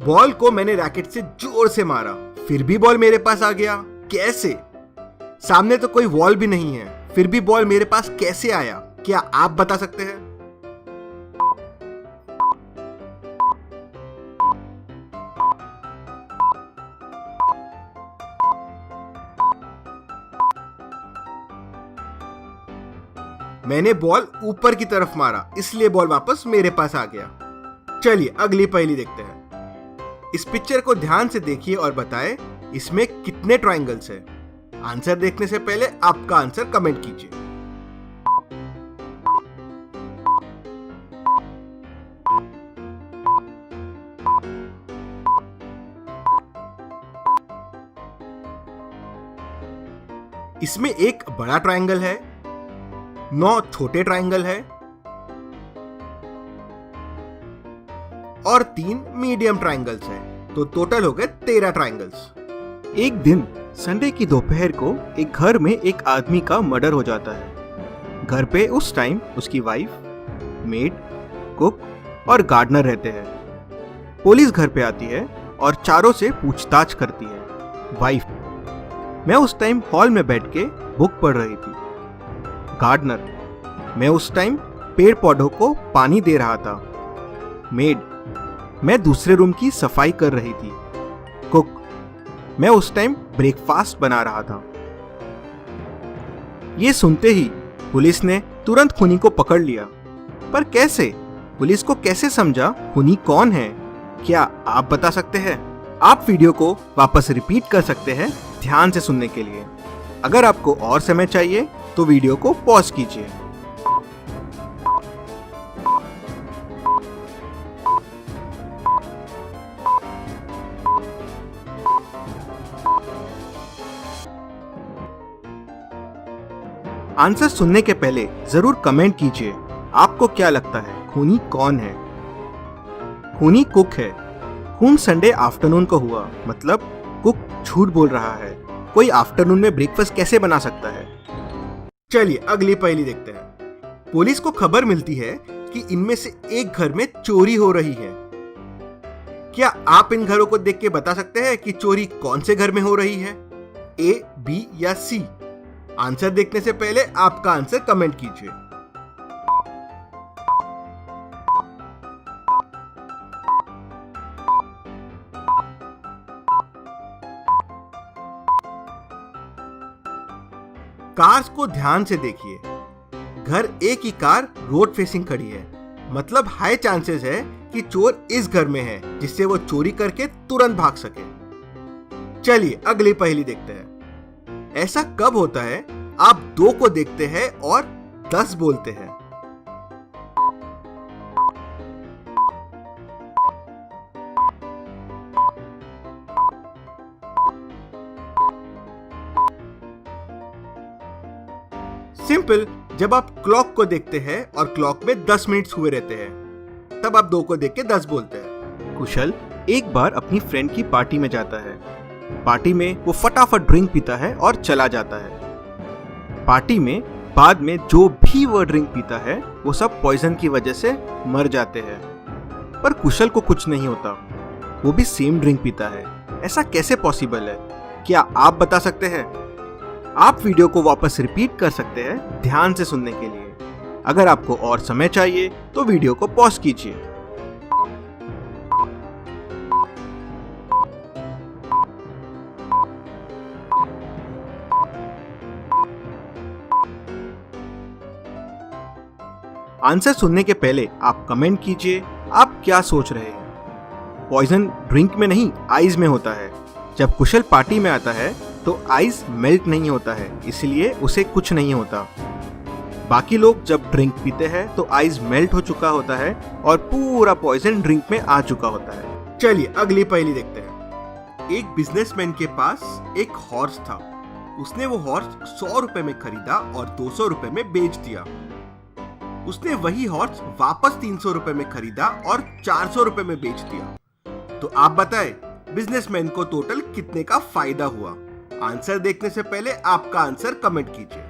Ball को मैंने racket से जोर से मारा, फिर भी बॉल मेरे पास आ गया। कैसे? सामने तो कोई वॉल भी नहीं है, फिर भी बॉल मेरे पास कैसे आया? क्या आप बता सकते हैं? मैंने बॉल ऊपर की तरफ मारा, इसलिए बॉल वापस मेरे पास आ गया। चलिए अगली पहेली देखते हैं। इस पिक्चर को ध्यान से देखिए और बताएं इसमें कितने ट्रायंगल्स हैं। आंसर देखने से पहले आपका आंसर कमेंट कीजिए। इसमें एक बड़ा ट्रायंगल है, 9 छोटे ट्रायंगल है और 3 मीडियम ट्रायंगल्स है। तो टोटल हो गए 13 ट्रायंगल्स। एक दिन संडे की दोपहर को एक घर में एक आदमी का मर्डर हो जाता है। घर पे उस टाइम उसकी वाइफ, मेड, कुक और गार्डनर रहते हैं। पुलिस घर पे आती है और चारों से पूछताछ करती है। वाइफ: मैं उस टाइम हॉल में बैठ के बुक पढ़ रही थी। गार्डनर: मैं उस टाइम पेड़ पौधों को पानी दे रहा था। मेड: मैं दूसरे रूम की सफाई कर रही थी। कुक: मैं उस टाइम ब्रेकफास्ट बना रहा था। ये सुनते ही पुलिस ने तुरंत खूनी को पकड़ लिया। पर कैसे? पुलिस को कैसे समझा खूनी कौन है? क्या आप बता सकते हैं? आप वीडियो को वापस रिपीट कर सकते हैं ध्यान से सुनने के लिए। अगर आपको और समय चाहिए तो वीडियो को पॉज कीजिए। आंसर सुनने के पहले जरूर कमेंट कीजिए आपको क्या लगता है खूनी कौन है। खूनी कुक है। खून संडे आफ्टरनून को हुआ, मतलब कुक झूठ बोल रहा है। कोई आफ्टरनून में ब्रेकफास्ट कैसे बना सकता है? चलिए अगली पहेली देखते हैं। पुलिस को खबर मिलती है कि इनमें से एक घर में चोरी हो रही है। क्या आप इन घरों को देख के बता सकते हैं कि चोरी कौन से घर में हो रही है? ए, बी या सी? आंसर देखने से पहले आपका आंसर कमेंट कीजिए। कार्स को ध्यान से देखिए। घर ए की कार रोड फेसिंग खड़ी है, मतलब हाई चांसेस है कि चोर इस घर में है जिससे वो चोरी करके तुरंत भाग सके। चलिए अगली पहेली देखते हैं। ऐसा कब होता है आप 2 को देखते हैं और 10 बोलते हैं? सिंपल, जब आप क्लॉक को देखते हैं और क्लॉक में 10 मिनट्स हुए रहते हैं, तब आप 2 को देख के 10 बोलते हैं। कुशल एक बार अपनी फ्रेंड की पार्टी में जाता है। पार्टी में वो फटाफट ड्रिंक पीता है और चला जाता है। पार्टी में बाद में जो भी वो ड्रिंक पीता है वो सब पॉइजन की वजह से मर जाते हैं। पर कुशल को कुछ नहीं होता, वो भी सेम ड्रिंक पीता है। ऐसा कैसे पॉसिबल है? क्या आप बता सकते हैं? आप वीडियो को वापस रिपीट कर सकते हैं ध्यान से सुनने के लिए। अगर आपको और समय चाहिए तो वीडियो को पॉज कीजिए। आंसर सुनने के पहले आप कमेंट कीजिए आप क्या सोच रहे हैं। पॉइजन ड्रिंक में नहीं, आइज में होता है। जब कुशल पार्टी में आता है तो आइस मेल्ट नहीं होता है, इसलिए उसे कुछ नहीं होता। बाकी लोग जब ड्रिंक पीते हैं तो आइस मेल्ट हो चुका होता है और पूरा पॉइजन ड्रिंक में आ चुका होता है। चलिए अगली पहेली देखते हैं। एक बिजनेसमैन के पास एक हॉर्स था। उसने वो हॉर्स 100 रुपए में खरीदा और 200 रुपए में बेच दिया। उसने वही हॉर्स वापस 300 रुपए में खरीदा और 400 रुपए में बेच दिया। तो आप बताएं बिजनेसमैन को टोटल कितने का फायदा हुआ? आंसर देखने से पहले आपका आंसर कमेंट कीजिए।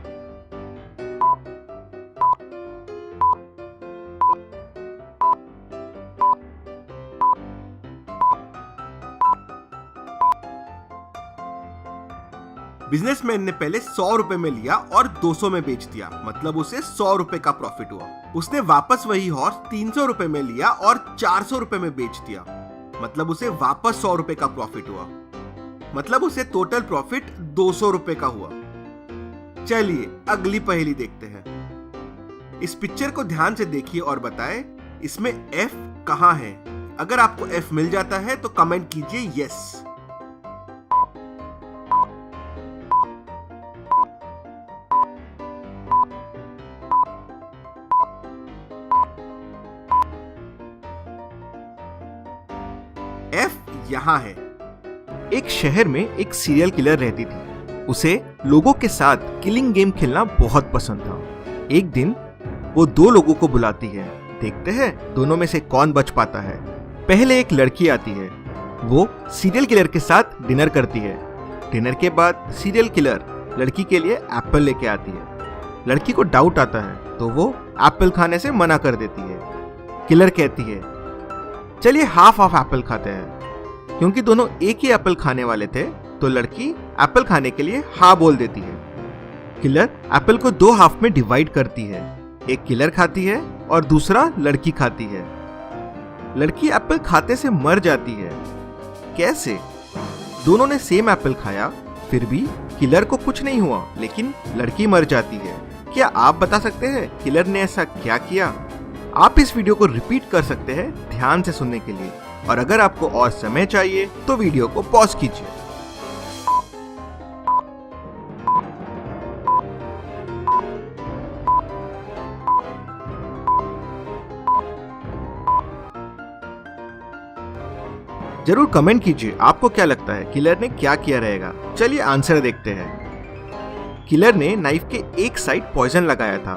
बिजनेसमैन ने पहले 100 रुपए में लिया और 200 में बेच दिया, मतलब उसे 100 रुपए का प्रॉफिट हुआ। उसने वापस वही हॉर्स 300 रुपए में लिया और 400 रुपए में बेच दिया, मतलब उसे वापस 100 रुपए का प्रॉफिट हुआ, मतलब उसे टोटल प्रॉफिट 200 रुपए का हुआ। चलिए अगली पहेली देखते हैं। इस पिक्चर को ध्यान से देखिए और बताएं इसमें F कहां है। अगर आपको F मिल जाता है तो कमेंट कीजिए यस। F यहाँ है। एक शहर में एक सीरियल किलर रहती थी। उसे लोगों के साथ किलिंग गेम खेलना बहुत पसंद था। एक दिन वो दो लोगों को बुलाती है। देखते हैं दोनों में से कौन बच पाता है। पहले एक लड़की आती है। वो सीरियल किलर के साथ डिनर करती है। डिनर के बाद सीरियल किलर लड़की के लिए एप्पल लेके आती है। लड़की को डाउट आता है तो वो एप्पल खाने से मना कर देती है। किलर कहती है चलिए हाफ एप्पल खाते हैं। क्योंकि दोनों एक ही एप्पल खाने वाले थे तो लड़की एप्पल खाने के लिए हाँ बोल देती है। किलर एप्पल को 2 हाफ में डिवाइड करती है। एक किलर खाती है और दूसरा लड़की खाती है। लड़की एप्पल खाते से मर जाती है। कैसे? दोनों ने सेम एप्पल खाया, फिर भी किलर को कुछ नहीं हुआ, लेकिन लड़की मर जाती है। क्या आप बता सकते हैं किलर ने ऐसा क्या किया? आप इस वीडियो को रिपीट कर सकते हैं ध्यान से सुनने के लिए, और अगर आपको और समय चाहिए तो वीडियो को पॉज कीजिए। जरूर कमेंट कीजिए आपको क्या लगता है किलर ने क्या किया रहेगा। चलिए आंसर देखते हैं। किलर ने नाइफ के एक साइड पॉइजन लगाया था।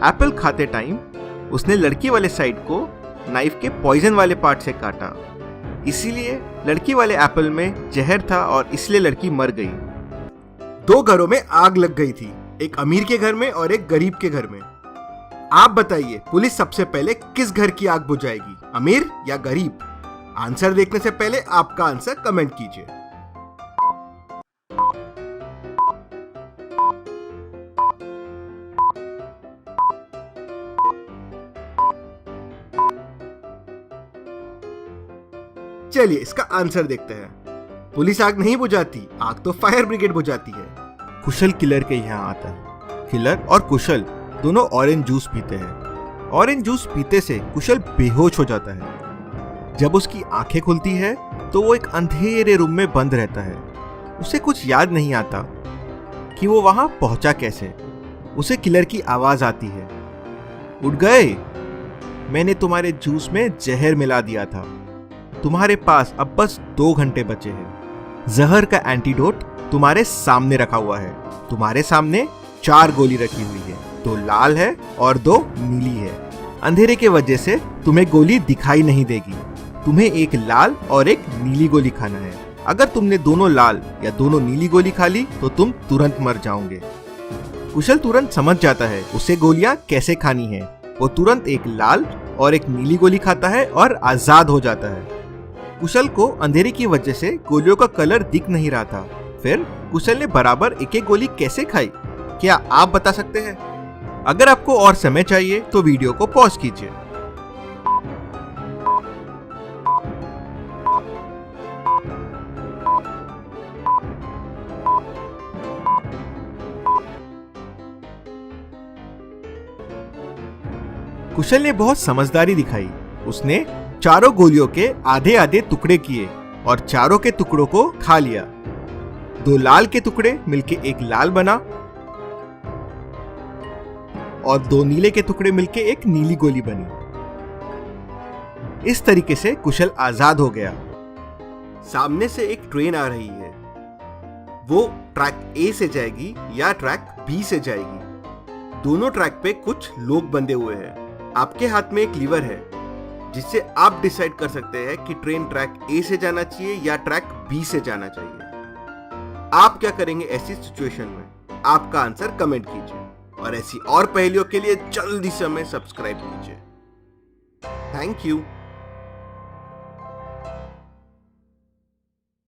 एप्पल खाते टाइम उसने लड़की वाले साइड को नाइफ के पॉइजन वाले पार्ट से काटा, इसीलिए लड़की वाले एप्पल में जहर था और इसलिए लड़की मर गई। 2 घरों में आग लग गई थी, एक अमीर के घर में और एक गरीब के घर में। आप बताइए पुलिस सबसे पहले किस घर की आग बुझाएगी, अमीर या गरीब? आंसर देखने से पहले आपका आंसर कमेंट कीजिए। चलिए इसका आंसर देखते हैं। पुलिस आग नहीं बुझाती, आग तो फायर ब्रिगेड बुझाती है। कुशल किलर के यहाँ आता है। किलर और कुशल दोनों ऑरेंज जूस पीते हैं। ऑरेंज जूस पीते से कुशल बेहोश हो जाता है। जब उसकी आंखें खुलती है तो वो एक अंधेरे रूम में बंद रहता है। उसे कुछ याद नहीं आता कि वो वहां पहुंचा कैसे। उसे किलर की आवाज आती है, उठ गए, मैंने तुम्हारे जूस में जहर मिला दिया था। तुम्हारे पास अब बस 2 घंटे बचे हैं। जहर का एंटीडोट तुम्हारे सामने रखा हुआ है। तुम्हारे सामने 4 गोली रखी हुई है, 2 लाल है और 2 नीली है। अंधेरे के वजह से तुम्हें गोली दिखाई नहीं देगी। तुम्हें एक लाल और एक नीली गोली खाना है। अगर तुमने दोनों लाल या दोनों नीली गोली खा ली तो तुम तुरंत मर जाओगे। कुशल तुरंत समझ जाता है उसे गोलियां कैसे खानी है। वो तुरंत एक लाल और एक नीली गोली खाता है और आजाद हो जाता है। कुशल को अंधेरे की वजह से गोलियों का कलर दिख नहीं रहा था। फिर कुशल ने बराबर एक गोली कैसे खाई? क्या आप बता सकते हैं? अगर आपको और समय चाहिए तो वीडियो को पॉज कीजिए। कुशल ने बहुत समझदारी दिखाई। उसने चारों गोलियों के आधे आधे टुकड़े किए और चारों के टुकड़ों को खा लिया। 2 लाल के टुकड़े मिलके एक लाल बना और 2 नीले के टुकड़े मिलके एक नीली गोली बनी। इस तरीके से कुशल आजाद हो गया। सामने से एक ट्रेन आ रही है। वो ट्रैक ए से जाएगी या ट्रैक बी से जाएगी। दोनों ट्रैक पे कुछ लोग बंधे हुए हैं। आपके हाथ में एक लीवर है जिससे आप डिसाइड कर सकते हैं कि ट्रेन ट्रैक ए से जाना चाहिए या ट्रैक बी से जाना चाहिए। आप क्या करेंगे ऐसी सिचुएशन में? आपका आंसर कमेंट कीजिए और ऐसी और पहेलियों के लिए जल्दी से हमें सब्सक्राइब कीजिए। Thank you.